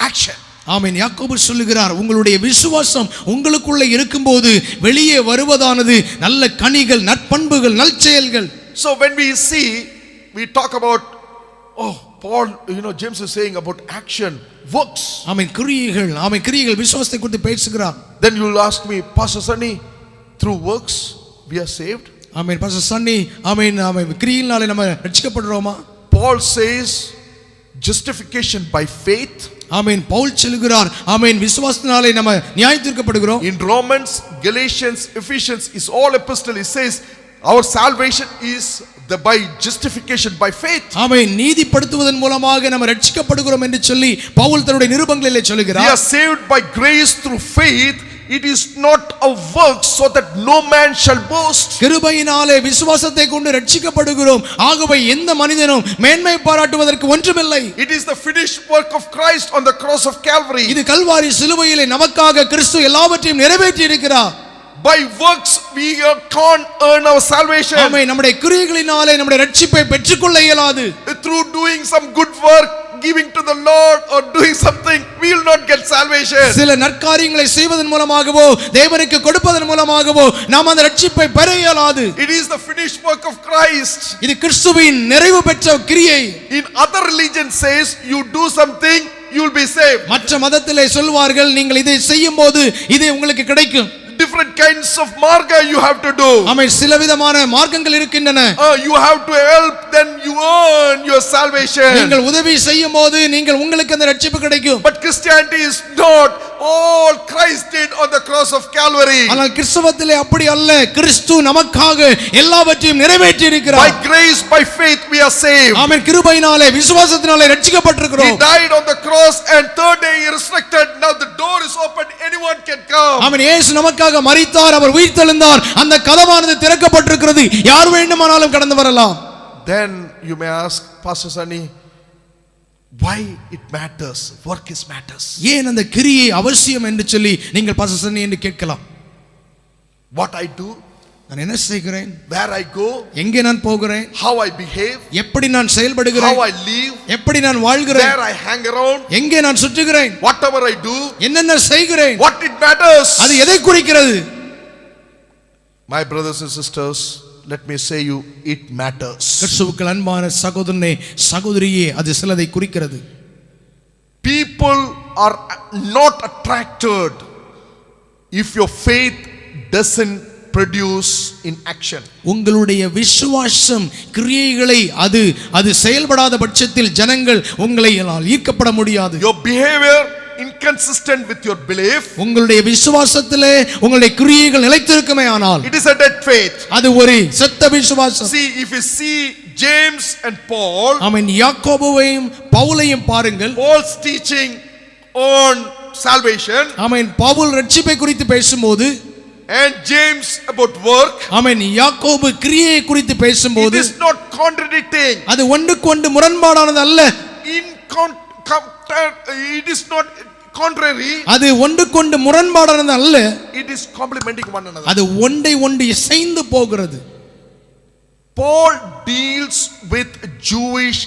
action. ஆமென். யாக்கோபு சொல்லுகிறார், உங்களுடைய விசுவாசம் உங்களுக்குள்ள இருக்கும்போது வெளியே வருவதானது நல்ல கனிகள், நற்பண்புகள், நற்செயல்கள். So when we see, we talk about, Paul, James is saying about action, works. ஆமென். கிரியைகள், ஆமென் கிரியைகள் விசுவாசத்தை குறித்து பேசுகிறார். Then you will ask me, Pastor Sunny, through works we are saved? Amen. Pastor Sunny, amen கிரியையினாலே நம்ம ரட்சிக்கப்படுறோமா? Paul says justification by faith. ஆமென். பவுல் சொல்கிறார், ஆமென் விசுவாசத்தினாலே நம்ம நியாயத்தீர்க்கப்படுகிறோம். In Romans, Galatians, Ephesians is all epistle. He says our salvation is by justification by faith. ஆமென். நீதிப்படுத்துவதன் மூலமாக நம்ம ரட்சிக்கப்படுகிறோம் என்று சொல்லி பவுல் தன்னுடைய நிருபங்களிலே சொல்கிறார். We are saved by grace through faith it is not of works, so that no man shall boast. கிருபையினாலே விசுவாசத்தை கொண்டு ரட்சிக்கப்படுகிறோம், ஆகவே எந்த மனிதனும் மேன்மை பாராட்டுவதற்கு ஒன்றுமில்லை. It is the finished work of Christ on the cross of Calvary. இது கல்வாரி சிலுவையிலே நமக்காக கிறிஸ்து எல்லாவற்றையும் நிறைவேற்றி இருக்கிறார். By works we can't earn our salvation. ஆமென். நம்முடைய கிரியைகளினாலே நம்முடைய ரட்சிப்பை பெற்றுக்கொள்ள இயலாது. Through doing some good work, giving to the Lord, or doing something, we will not get salvation. சில நற்காரியங்களை செய்வதன் மூலமாகவோ தேவனுக்கு கொடுப்பதன் மூலமாகவோ நாம் அந்த ரட்சிப்பை பெற இயலாது. It is the finished work of Christ. இது கிறிஸ்துவின் நிறைவு பெற்ற கிரியை. In other religion says you do something, you will be saved. மற்ற மதத்திலே சொல்வார்கள், நீங்கள் இதை செய்யும்போது இது உங்களுக்கு கிடைக்கும். Different kinds of marga you have to do. ஆமென். சில விதமான மார்க்கங்கள் இருக்கின்றன. You have to help, then you earn your salvation. நீங்கள் உதவி செய்யும்போது நீங்கள் உங்களுக்கு அந்த ரட்சிப்பு கிடைக்கும். But Christianity is not all Christ did on the cross of Calvary. ஆனால் கிறிஸ்தவத்திலே அப்படி அல்ல. கிறிஸ்து நமக்காக எல்லாவற்றையும் நிறைவேற்றி இருக்கிறார். By grace, by faith we are saved. ஆமென். கிருபையினாலே விசுவாசத்தினாலே ரட்சிக்கப்பட்டிருக்கிறோம். He died on the cross and third day he resurrected. Now the door is open, anyone can come. ஆமென். இயேசு நமக்காக மரித்தார், அவர் உயிர்த்தெழுந்தார், அந்த கதவானது திறக்கப்பட்டிருக்கிறது, யார் வேண்டுமானாலும் கடந்து வரலாம். Then you may ask, Pastor Sunny, why it matters? Work is matters. ஏன் அந்த கிரியை அவசியம் என்று சொல்லி நீங்கள் பாஸ்டர் சன்னி என்று கேட்கலாம். What I do, நான் என்ன செய்கிறேன், where I go, எங்கே நான் போகிறேன், how I behave, எப்படி நான் செயல்படுகிறேன், how I live, எப்படி நான் வாழ்கிறேன், where I hang around, எங்கே நான் சுற்றுகிறேன், whatever I do, என்னென்ன செய்கிறேன், what it matters. அது எதை குறிக்கிறது? My brothers and sisters, let me say you, it matters. கிறிஸ்துவுக்குள் அன்பான சகோதரனே சகோதரியே, அது சிலதை குறிக்கிறது. People are not attracted if your faith doesn't produce in action. உங்களுடைய விசுவாசம் கிரியைகளை அது செயல்படாத பட்சத்தில் ஜனங்கள் உங்களை ஈர்க்கப்பட முடியாது. Your behavior inconsistent with your belief, உங்களுடைய விசுவாசத்திலே உங்களுடைய கிரியைகள் நிலைத்திருக்குமே ஆனால் it is a dead faith. அது ஒரு செத்த விசுவாசம். See, if you see James and Paul, ஆமென். யாக்கோபுவையும் பவுலையும் பாருங்கள். Paul's teaching on salvation, ஆமென். பவுல் ரட்சிப்பை குறித்து பேசும்போது, and James about work, ஆமென், யாக்கோபு கிரியையை குறித்து பேசும்போது, it is not contradicting. அது ஒன்றுக்கொண்டு முரண்பாடானது அல்ல. It is not contrary. அது ஒன்றுக்கொண்டு முரண்பாடானது அல்ல. It is complementing one another. அது ஒன்றை ஒன்று இசைந்து போகிறது. Paul deals with Jewish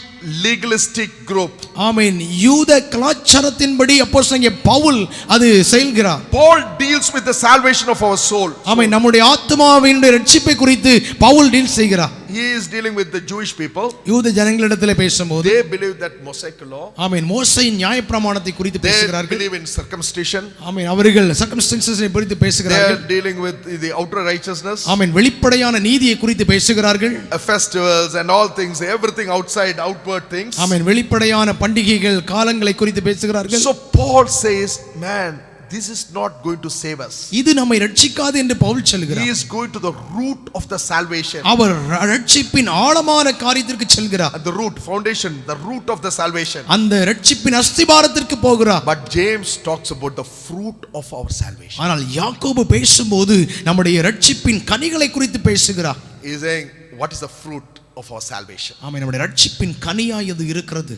legalistic group. ஆமென். யூத கலாச்சாரத்தின்படி அப்போஸ்தலனாகிய பவுல் அது செயல்கிறார். Paul deals with the salvation of our soul. ஆமென். நம்முடைய ஆத்துமாவினுடைய ரட்சிப்பை குறித்து பவுல் டீல் செய்கிறார். He is dealing with the Jewish people. யூத ஜனங்களிடத்திலே பேசும்போது, they believe that Mosaic law. ஆமென், மோசேயின் நியாயப்பிரமாணத்தை குறித்து They பேசுகிறார்கள். believe in circumcision. ஆமென். அவர்கள் சர்க்கம்ஸ்டன்சஸை குறித்து They பேசுகிறார்கள். are dealing with the outer righteousness. ஆமென். வெளிப்படையான நீதியை குறித்து பேசுகிறார்கள். Festivals and all things, everything outside, outward things. ஆமென். வெளிப்படையான பண்டிகைகள் காலங்களை குறித்து பேசுகிறார்கள். So Paul says, man, this is not going to save us. இது நம்மை ரட்சிக்காது என்று பவுல் சொல்கிறார். He is going to the root of the salvation. அவர் ரட்சிப்பின் ஆழமான காரியத்திற்கு செல்கிறார். The root, foundation, the root of the salvation. அந்த ரட்சிப்பின் அஸ்திபாரத்திற்கு போகிறார். But James talks about the fruit of our salvation. ஆனால் யாக்கோபு பேசும்போது நம்முடைய ரட்சிப்பின் கனிகளை குறித்து பேசுகிறார். He is saying, what is the fruit of our salvation? ஆமென். நம்முடைய ரட்சிப்பின் கனியாய் அது இருக்கிறது.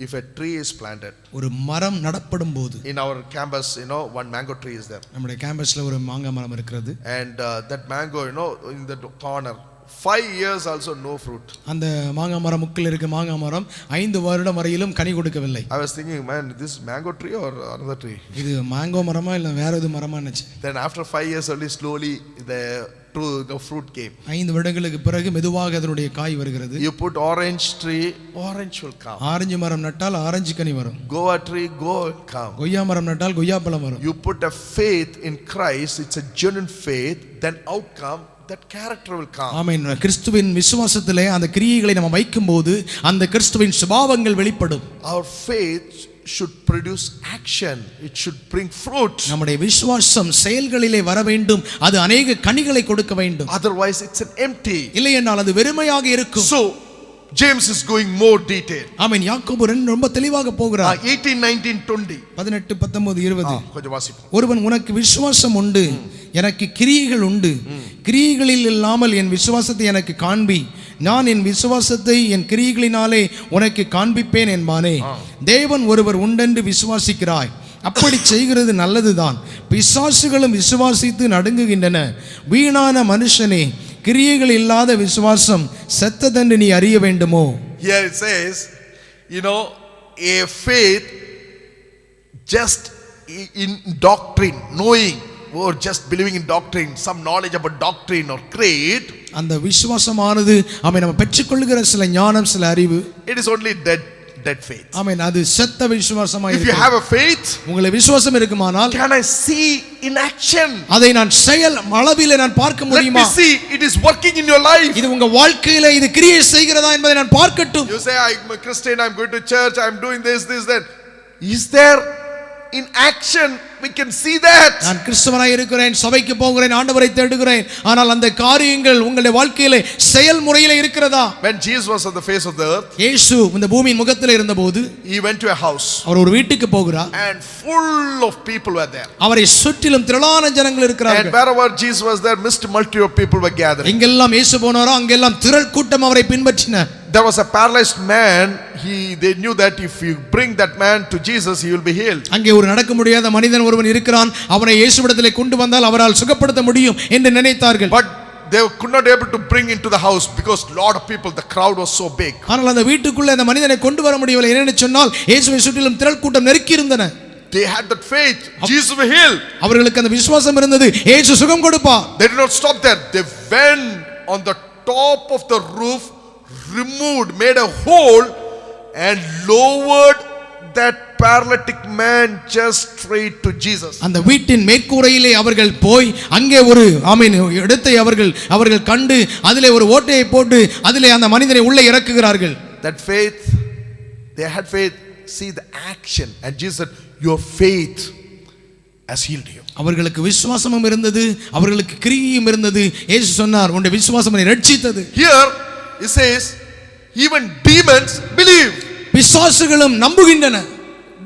If a tree is planted, ஒரு மரம் நடப்படும் போது, in our campus, one mango tree is there, நம்முடைய கேம்பஸ்ல ஒரு மாங்காய் மரம் இருக்கிறது. and that mango, in the corner, 5 years also no fruit. அந்த மாங்காய் மரம் முக்கில் இருக்க மாங்காய் மரம் 5 வருடம் வரையிலும் கனி கொடுக்கவில்லை. I was thinking, man, this mango tree or another tree? இது மாங்கோ மரமா இல்ல வேற எது மரமா நினைச்சு. Then after 5 years only slowly the fruit came. 5 வருடங்களுக்கு பிறகு மெதுவாக அதனுடைய காய் வருகிறது. You put orange tree, orange will come. Orange மரம் நட்டால் ஆரஞ்சு கனி வரும். Guava tree, guava will come. கொய்யா மரம் நட்டால் கொய்யா பழம் வரும். You put a faith in Christ, it's a genuine faith, then outcome, that character will come. ஆமென். கிறிஸ்துவின் விசுவாசத்திலே அந்த கிரியைகளை நம்ம வைக்கும்போது அந்த கிறிஸ்துவின் சுபாவங்கள் வெளிப்படும். Our faith should produce action, it should bring fruit. நம்முடைய விசுவாசம் செயல்களிலே வர வேண்டும், அது அநேக கனிகளை கொடுக்க வேண்டும். Otherwise it's an empty. இல்லை என்றால் அது வெறுமையாக இருக்கும். So James is going more detail. ஆமென். யாக்கோபு ரொம்ப தெளிவாக போகிறார். 18, 19, 20. 18, 19, 20. கொஞ்சம் வாசிப்போம். ஒருவன் உனக்கு விசுவாசம் உண்டு, எனக்கு கிரியைகள் உண்டு, கிரியைகளில் இல்லாமல் என் விசுவாசத்தை எனக்கு காண்பி, நான் என் விசுவாசத்தை என் கிரியைகளினாலே உனக்கு காண்பிப்பேன் என்பானே. தேவன் ஒருவர் உண்டென்று விசுவாசிக்கிறாய், அப்படி செய்கிறது நல்லதுதான். பிசாசுகளும் விசுவாசித்து நடுங்குகின்றன. வீணான மனுஷனே, கிரியைகள் இல்லாத விசுவாசம் செத்ததென்று நீ அறிய வேண்டுமோ? Here it says, a faith just in doctrine, knowing or just believing in doctrine, some knowledge about doctrine or creed. அந்த விசுவாசமானது நம்ம பெற்றுக்கொள்ளுகிற சில ஞானம், சில அறிவு. It is only dead faith. ஆமென். அது செத்த விசுவாசமாய் If you have a faith, உங்களுக்கு விசுவாசம் இருக்குமானால், can I see in action? அதை நான் செயல் அளவிலே நான் பார்க்க முடியுமா? Let me see it is working in your life. இது உங்க வாழ்க்கையில இது கிரியை செய்கிறதா என்பதை நான் பார்க்கட்டும். You say, I'm a Christian, I'm going to church, I'm doing this, that. Is there in action? We can see that. நான் கிறிஸ்தவனாய் இருக்கிறேன், சபைக்கு போகிறேன், ஆண்டவரை தேடுகிறேன், ஆனால் அந்த காரியங்கள் உங்களுடைய வாழ்க்கையில செயல்முறையில இருக்கிறதா? When Jesus was on the face of the earth, இயேசு இந்த பூமியின் முகத்திலே இருந்தபோது, he went to a house, அவர் ஒரு வீட்டுக்கு போகிறார், and full of people were there. அவரை சுற்றிலும் திரளான ஜனங்கள் And இருக்கிறார்கள். wherever Jesus was there, mixed multitude of people were gathering. எங்கெல்லாம் இயேசு போனாரோ அங்கெல்லாம் திரள் கூட்டம் அவரை பின்பற்றின. There was a paralyzed man. They knew that if you bring that man to Jesus, he will be healed. அங்கே ஒரு நடக்க முடியாத மனிதன் ஒருவன் இருக்கிறான், அவனை இயேசுவிடத்திலே கொண்டு வந்தால் அவரால் சுகப்படுத்த முடியும் என்று நினைத்தார்கள். But they could not able to bring into the house because lot of people, the crowd was so big. ஆனால் அந்த வீட்டுக்குள்ளே அந்த மனிதனை கொண்டு வர முடியவில்லை. என்னன்னு சொன்னால் இயேசுவை சுற்றிலும் திரள் கூட்டம் நெருக்கி இருந்தன. They had that faith. Jesus will heal. அவர்களுக்கு அந்த விசுவாசம் இருந்தது, இயேசு சுகம் கொடுப்பார். They did not stop there. They went on the top of the roof, removed, made a hole, and lowered that paralytic man just straight to Jesus. அந்த வீட்டின் மேற்கூரையிலே அவர்கள் போய் அங்கே ஒரு இடத்தை அவர்கள் கண்டு அதிலே ஒரு ஓட்டையை போட்டு அதிலே அந்த மனிதனை உள்ளே இறக்குகிறார்கள். That faith, they had faith. See the action, and Jesus said, your faith has healed you. அவர்களுக்கு விசுவாசமும் இருந்தது, அவர்களுக்கு கிரியையும் இருந்தது. இயேசு சொன்னார், உன்னுடைய விசுவாசம் என்னை ரட்சித்தது. Here it says, even demons believe. பிசாசுகளும் நம்புகின்றன.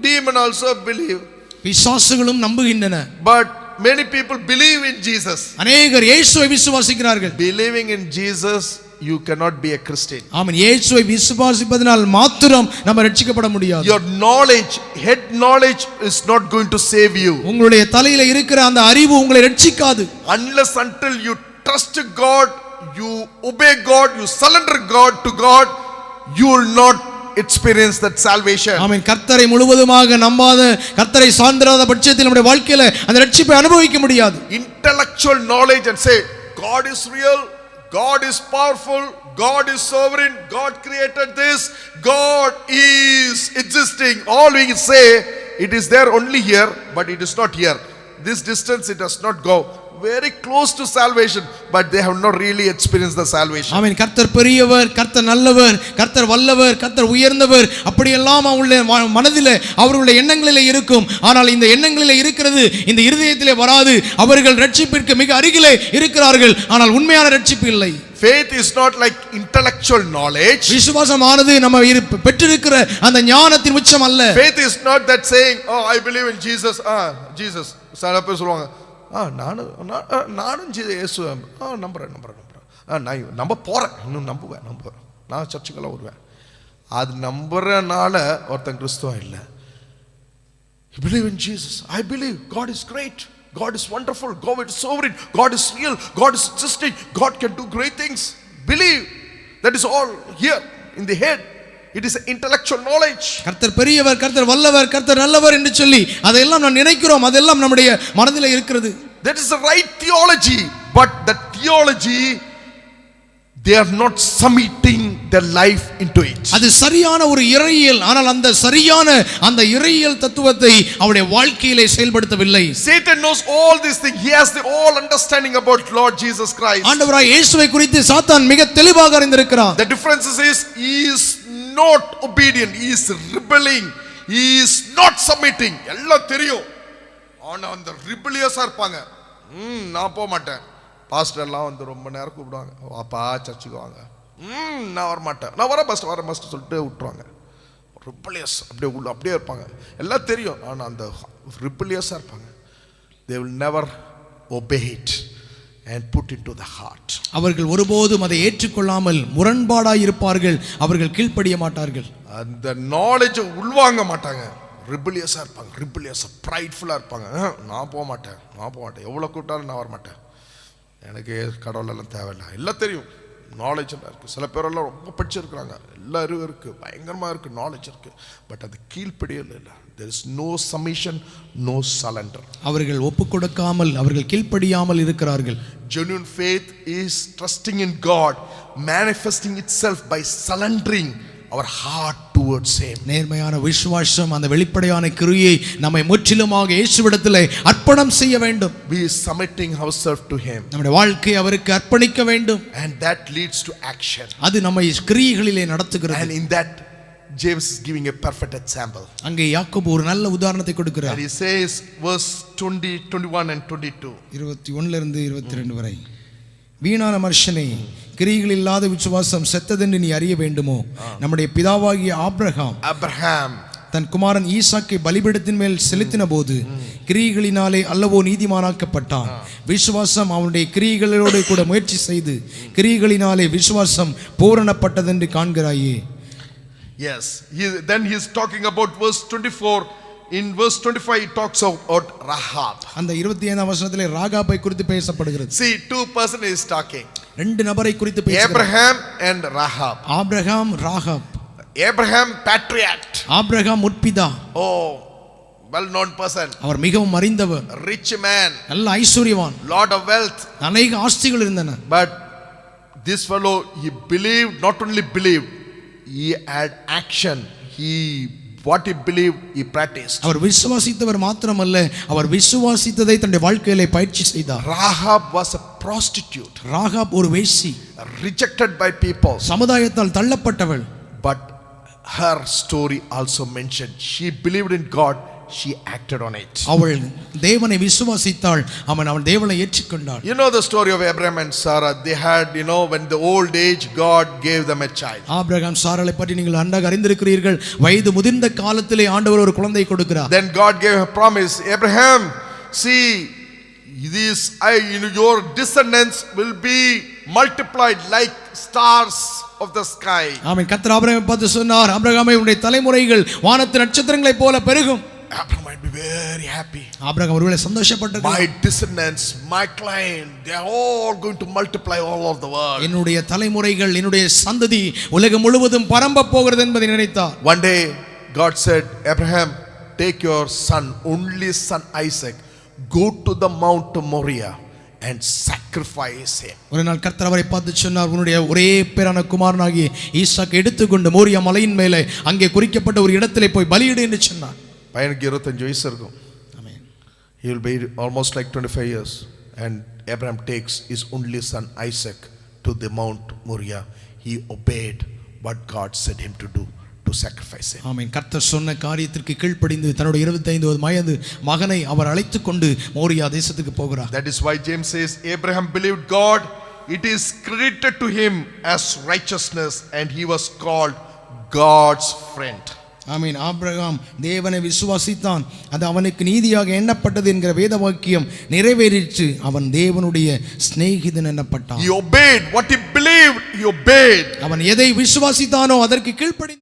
Demon also believe. பிசாசுகளும் நம்புகின்றன. But many people believe in Jesus. அநேகர் இயேசுவை விசுவாசிக்கிறார்கள். Believing in Jesus, you cannot be a Christian. ஆமென். இயேசுவை விசுவாசிப்பதனால் மாத்திரம் நம்ம ரட்சிக்கப்பட முடியாது. Your knowledge, head knowledge is not going to save you. உங்களுடைய தலையில இருக்கிற அந்த அறிவு உங்களை ரட்சிக்காது. Unless until you trust God, you obey God, you surrender God to God, you will not experience that salvation. ஆமென். கர்த்தரை முழுவதுமாக நம்பாத, கர்த்தரை சார்ந்திராத பட்சத்தில் நம்முடைய வாழ்க்கையில அந்த ரட்சிப்பை அனுபவிக்க முடியாது. Intellectual knowledge and say God is real, God is powerful, God is sovereign, God created this, God is existing. All we can say, it is there only here, but it is not here. This distance it does not go. Very close to salvation, but they have not really experienced the salvation. ஆமென். கர்த்தர் பெரியவர், கர்த்தர் நல்லவர், கர்த்தர் வல்லவர், கர்த்தர் உயர்ந்தவர், அப்படியெல்லாம் அவங்களுடைய மனதிலே அவர்களுடைய எண்ணங்களிலே இருக்கும். ஆனால் இந்த எண்ணங்களிலே இருக்கிறது இந்த இருதயத்திலே வராது. அவர்கள் ரட்சிப்பிற்கு மிக அருகிலே இருக்கிறார்கள், ஆனால் உண்மையான ரட்சிப்பு இல்லை. Faith is not like intellectual knowledge. விசுவாசமானது நம்ம பெற்றிருக்கிற அந்த ஞானத்தின் உச்சம் அல்ல. Faith is not that saying, oh I believe in Jesus. Jesus சில பேர் சொல்லுவாங்க, நானும் இயேசு நம்புறேன், நான் நம்ப போறேன், இன்னும் நம்புவேன், நான் சர்ச்சுக்கெல்லாம் வருவேன். அது நம்புறனால ஒருத்தன் கிறிஸ்துவம் இல்லை. You believe in Jesus. I believe God is great, God is wonderful, God is sovereign, God is real, God is existing, God can do great things. Believe. That is all here in the head. It is intellectual knowledge. கர்த்தர் பெரியவர், கர்த்தர் வல்லவர், கர்த்தர் நல்லவர் என்று சொல்லி அதையெல்லாம் நாம் நினைக்கிறோம், அதெல்லாம் நம்முடைய மனதிலே இருக்கிறது. That is the right theology, but that theology they are not submitting their life into it. அது சரியான ஒரு இறையியல், ஆனால் அந்த சரியான அந்த இறையியல் தத்துவத்தை அவருடைய வாழ்க்கையிலே செயல்படுத்தவில்லை. Satan knows all these things. He has the all understanding about Lord Jesus Christ. ஆண்டவராய் இயேசுவை குறித்து சாத்தான் மிக தெளிவாக அறிந்திருக்கிறான். The difference is he is not obedient, he is rebelling, he is not submitting. எல்லாம் தெரியும், ஆனா அந்த ரிபெலியஸா இருப்பாங்க. நான் போக மாட்டேன். பாஸ்டர் எல்லாம் வந்து ரொம்ப நேரம் கூப்பிடுவாங்க, வாப்பா சர்ச்சுக்கு வாங்க, நான் வரமாட்டேன், நான் வர மஸ்ட் சொல்லிட்டு விட்டுருவாங்க. ரிப்பலியஸ் அப்படியே இருப்பாங்க. எல்லாம் தெரியும், ஆனால் அந்த ரிப்பலியஸாக இருப்பாங்க. they will never obey it and put it to the heart. அவர்கள் ஒருபோதும் அதை ஏற்றுக்கொள்ளாமல் முரண்பாடாய் இருப்பார்கள். அவர்கள் கீழ்ப்படிய மாட்டார்கள். அந்த நாலேஜ் உள்வாங்க மாட்டாங்க. ரிபலியஸாக இருப்பாங்க, ரிபலியஸாக ப்ரைட்ஃபுல்லாக இருப்பாங்க. நான் போக மாட்டேன், எவ்வளோ கூப்பிட்டாலும் நான் வரமாட்டேன், எனக்கு கடவுளெல்லாம் தேவையில்லை. எல்லாம் தெரியும், நாலேஜ் எல்லாம் இருக்குது. சில பேரெல்லாம் ரொம்ப படிச்சிருக்கிறாங்க, எல்லா அறிவும் இருக்குது, பயங்கரமாக இருக்குது, நாலேஜ் இருக்குது. பட் அது கீழ்ப்படியல் இல்லை. there is no submission, no surrender. அவர்கள் ஒப்பு கொடுக்காமல், அவர்கள் கீழ்ப்படியாமல் இருக்கிறார்கள். Genuine faith is trusting in God, manifesting itself by surrendering our heart towards him. நேர்மையான விசுவாசம் அந்த வெளிப்படையான கிரியை நம்மை முற்றிலுமாக இயேசுவிடத்திலே அர்ப்பணம் செய்ய வேண்டும். We are submitting ourselves to him, நம்முடைய வாழ்க்கையை அவருக்கு அர்ப்பணிக்க வேண்டும். and that leads to action. அது நம்மை கிரியைகளிலே நடத்துகிறது. And in that James is giving a perfect example. அங்கே யாக்கோபு ஒரு நல்ல உதாரணத்தை கொடுக்கிறார். And he says verse 20, 21 and 22. 21 இருந்து 22 வரை. வீணான மனுஷனே, கிரியைகள் இல்லாத விசுவாசம் செத்ததென்று நீ அறிய வேண்டுமோ? நம்முடைய பிதாவாகிய ஆபிரகாம் தன் குமாரன் ஈசாக்கை பலிபீடத்தின் மேல் செலுத்தின போது கிரியைகளினாலே அல்லவோ நீதிமானாக்கப்பட்டான். விசுவாசம் அவனுடைய கிரியைகளோடு கூட முயற்சி செய்து கிரியைகளினாலே விசுவாசம் பூரணப்பட்டதென்று காண்கிறாயே. Yes, then he is talking about verse 24. In verse 25 he talks about Rahab. அந்த 25ஆம் வசனத்திலே ராகாபை குறித்து பேசப்படுகிறது. See, two person is talking. ரெண்டு நபரை குறித்து பேசுகிறார். Abraham and Rahab. Abraham, Rahab. Abraham patriarch. Abraham முற்பிதா. Oh, well known person. அவர் மிகவும் அறிந்தவர். Rich man. நல்ல ஐஸ்வர்யவான். Lot of wealth. அநேக ஆஸ்திகள் இருந்தன. But this fellow, he believed, not only believed, he had action. What he believed, he practiced. அவர் விசுவாசித்தவர் மாத்திரமல்ல, அவர் விசுவாசித்ததை தன்னுடைய வாழ்க்கையிலே பயிற்சி செய்தார். Rahab was a prostitute. Rahab ஒரு வேசி, rejected by people. சமுதாயத்தால் தள்ளப்பட்டவள். But her story also mentioned, she believed in God, she acted on it. அவள் தேவனை விசுவாசித்தாள், அவள் தேவனை ஏற்றுக்கொண்டாள். You know the story of Abraham and Sarah. They had, when the old age, God gave them a child. Abraham சாராளை பற்றி நீங்கள் நன்றாக அறிந்திருக்கிறீர்கள். வயது முதிர்ந்த காலத்திலே ஆண்டவர் ஒரு குழந்தை கொடுக்கிறார். Then God gave a promise. Abraham, see, your descendants will be multiplied like stars of the sky. ஆமென். கர்த்தர் ஆபிரகாமை பார்த்து சொன்னார், ஆபிரகாமே, உன்னுடைய தலைமுறைகள் வானத்து நட்சத்திரங்களைப் போல பெருகும். Abraham might be very happy. Abraham ஒருவேளை சந்தோஷப்பட்டிருக்கிறார். My descendants, my client, they are all going to multiply all over the world. என்னுடைய தலைமுறைகள், என்னுடைய சந்ததி உலகம் முழுவதும் பரம்ப போகிறது என்பதை நினைத்தார். One day God said, Abraham, take your son, only son Isaac, go to the Mount Moriah and sacrifice him. ஒரு நாள் கர்த்தர் அவரை பார்த்து சொன்னார், உன்னுடைய ஒரே பேரான குமாரனாகிய ஈசாக்கை எடுத்துக்கொண்டு மோரியா மலையின் மேலே அங்கே குறிக்கப்பட்ட ஒரு இடத்திலே போய் பலியிடு என்று சொன்னார். பையனுக்கு 25 வயசு இருக்கும். ஆமென். He will be almost like 25 years. And Abraham takes his only son Isaac to the Mount Moriah. He obeyed what God said him to do, to sacrifice him. ஆமென். கர்த்தர் சொன்ன காரியத்திற்கு கீழ்ப்படிந்து தன்னுடைய 25 வயது மகனை அவர் அழைத்துக் கொண்டு மோரியா தேசத்துக்கு போகிறார். That is why James says, Abraham believed God, it is credited to him as righteousness, and he was called God's friend. Amen. Abraham தேவனை விசுவாசித்தான், அது அவனுக்கு நீதியாக எண்ணப்பட்டது என்கிற வேத வாக்கியம் நிறைவேறிற்று. அவன் தேவனுடைய சிநேகிதன் எண்ணப்பட்டான். He obeyed what he believed, he obeyed. அவன் எதை விசுவாசித்தானோ அதற்கு கீழ்ப்படி